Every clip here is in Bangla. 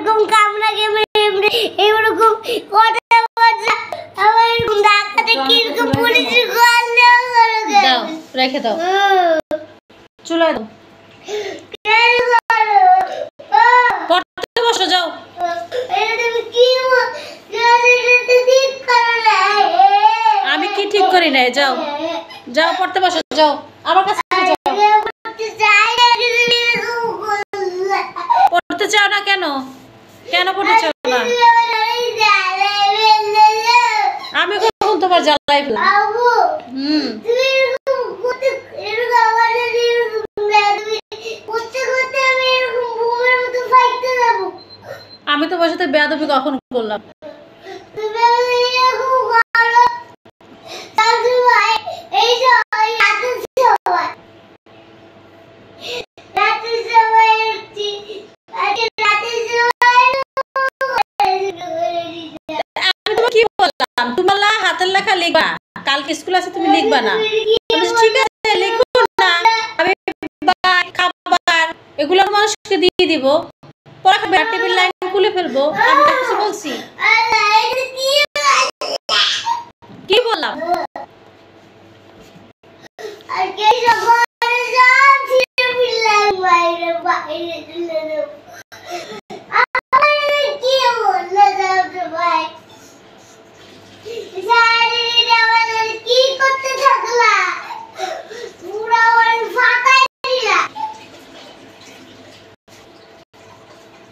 এরকম কামড়া গেমে এরকম কথা আমার এরকম ডাকাতে কিরকম পুলিশ করলে দাও রেখে দাও চুলা দাও পড়তে বসো যাও আমি কি ঠিক করি না যাও যাও পড়তে বসো যাও আমার কাছে যাও পড়তে চাও না কেন কেন পড়তে চাও না আমি কখন তোমার জ্বালাই আমি তোমার সাথে বেয়াদবি কখন করলাম হাতের লেখা লিখবা কালকে স্কুল আছে তুমি লিখবা না ঠিক আছে লিখো না আমি খাবার এগুলো মানুষকে দিয়ে দিব পরে খাবে টেবিল লাইন খুলে ফেলবো আমি তো কিছু বলছি কি বললাম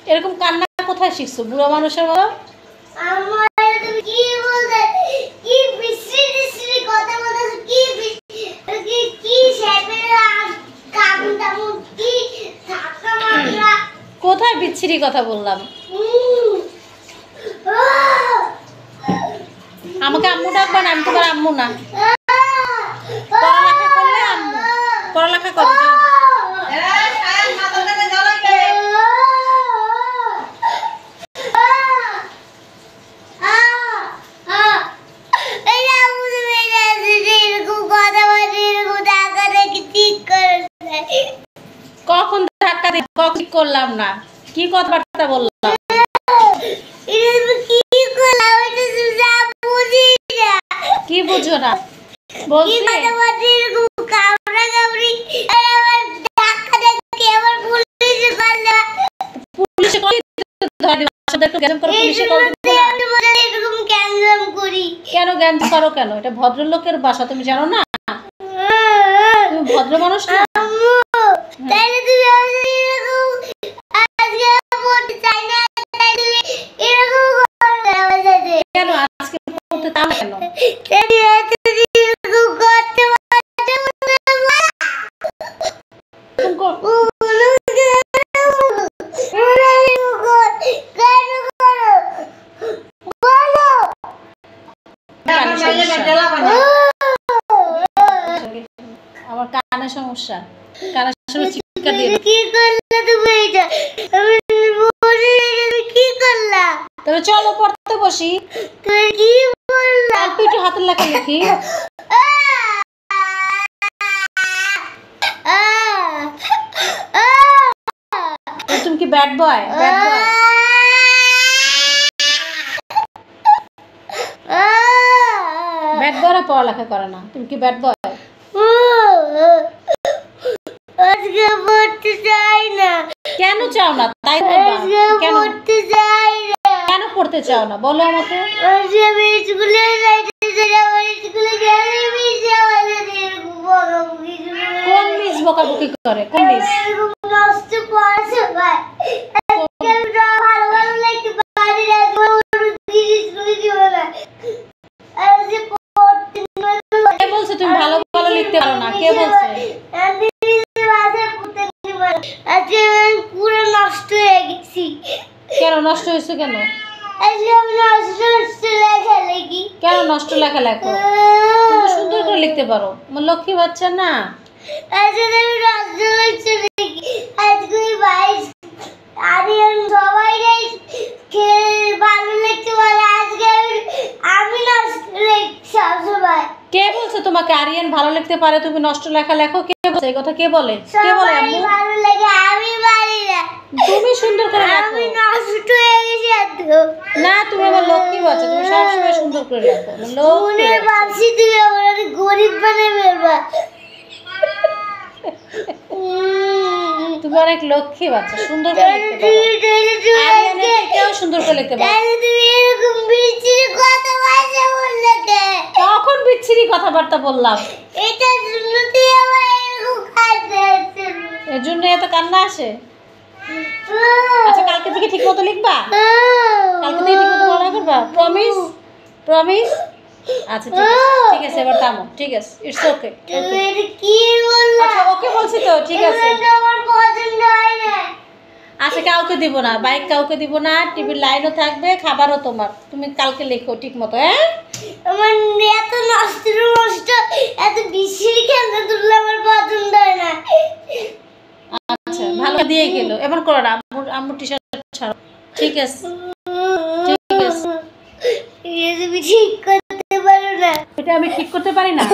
এরকম কান্না কোথায় শিখছো বুড়া মানুষের মতো কোথায় বিচ্ছিরি কথা বললাম আমাকে আম্মু ডাকবা না আমি তোমার আম্মু না পড়ালেখা করলে আম্মু পড়ালেখা করো কখন ধাক্কা দিয়ে কখন করলাম না কি কথাবার্তা বললাম কি বুঝো না বলছি পুলিশে কেন জ্ঞান করো কেন এটা ভদ্রলোকের বাসা তুমি জানো না তুমি ভদ্র মানুষ না কেন আজকে পড়তে চাও কেন আমার কানের সমস্যা কানের সমস্যা চিৎকার দিয়ে কি করলা তুমি এটা আমি কি করলা তবে চলো পড়তে বসি তুমি কি বললা অল্প একটু হাতের লেখা লিখি তুমি কি bad boy bad boy bad বয়রা পড়ালেখা করে না তুমি কি ব্যাড বয় আজকে পড়তে চাই না কেন চাও না তাই বলবা কেন পড়তে চাই না কেন পড়তে চাও না বলো আমাকে আমি স্কুলে যাইতে চাই আমার স্কুলে গেলে মিস আমাদের বকাবকি কোন মিস বকাবকি করে কোন মিস নষ্ট পড়াছে ভাই আমি ভালো ভালো লিখতে পারি না স্কুলে দিব না আজকে পড়তে কে বলছে তুমি ভালো ভালো লিখতে পারো না কে বলছে আজকে পুরো নষ্ট হয়ে গেছি কেন নষ্ট হয়েছে কেন কেন নষ্ট লেখা লেখো তুমি সুন্দর করে লিখতে পারো আমার লক্ষ্মী বাচ্চা না কে বলছে তোমাকে আরিয়ান ভালো লিখতে পারে তুমি নষ্ট লেখা লেখো কে বলছে এই কথা কে বলে কে বলে আম্মু ভালো লাগে আমি পারি না তুমি সুন্দর করে লেখো আমি নষ্ট বাচ্চা, তুমি সবসময় সুন্দর করে রাখো। মনে ভাবছি তুমি আমার অনেক গরিব বানিয়ে ফেলবা। তুমি অনেক লক্ষ্মী বাচ্চা, সুন্দর করে লিখতে পারো। আরিয়ানের থেকেও সুন্দর করে লিখতে পারো। তুমি এরকম বিচ্ছিরি কথাবার্তা বললে কেন? কখন বিচ্ছিরি কথাবার্তা বললাম? এটার জন্য তুই আমার এরকম কাঁদতে আসছে। এর জন্য এত কান্না আসে? আচ্ছা কালকে থেকে ঠিক মতো লিখবা? কালকে থেকে ঠিক মতো পড়া করবা? প্রমিস? প্রমিস? আচ্ছা ঠিক আছে এবার থামো। ঠিক আছে, ইটস ওকে। তুমি এটা কি বললা? আচ্ছা ওকে বলছি তো, ঠিক আছে। এটা আমার পছন্দ হয় না। আচ্ছা কাউকে দিব না, বাইক কাউকে দিব না, টিভির লাইনও থাকবে, খাবারও তোমার। তুমি কালকে লেখো ঠিক মতো, হ্যাঁ? আমার এত নষ্ট এত বিচ্ছিরি খেলনা তুললে আমার পছন্দ হয় না। আচ্ছা ভালো দিয়ে গেল, এমন করো না। আম্মুর টি শার্ট ছাড়ো। ঠিক আছে ঠিক আছে। এটা তুমি ঠিক করতে পারো না। এটা আমি ঠিক করতে পারি না?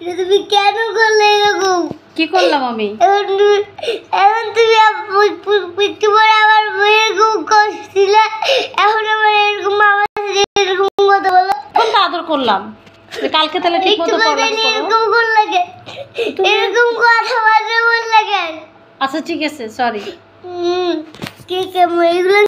এটা তুমি কেন করলে এরকম? কি করলাম আমি? এখন তুমি একটু পরে আমার এরকম করছিলে, এখন আমার এরকম আমার সাথে এরকম কথা বলো। কোন আদর করলাম? কালকে তাহলে ঠিক মতো পড়া করো। এরকম কোন লাগে? এরকম কথাবার্তা বল লাগে। আচ্ছা ঠিক আছে, সরি। কি কেমন এগুলো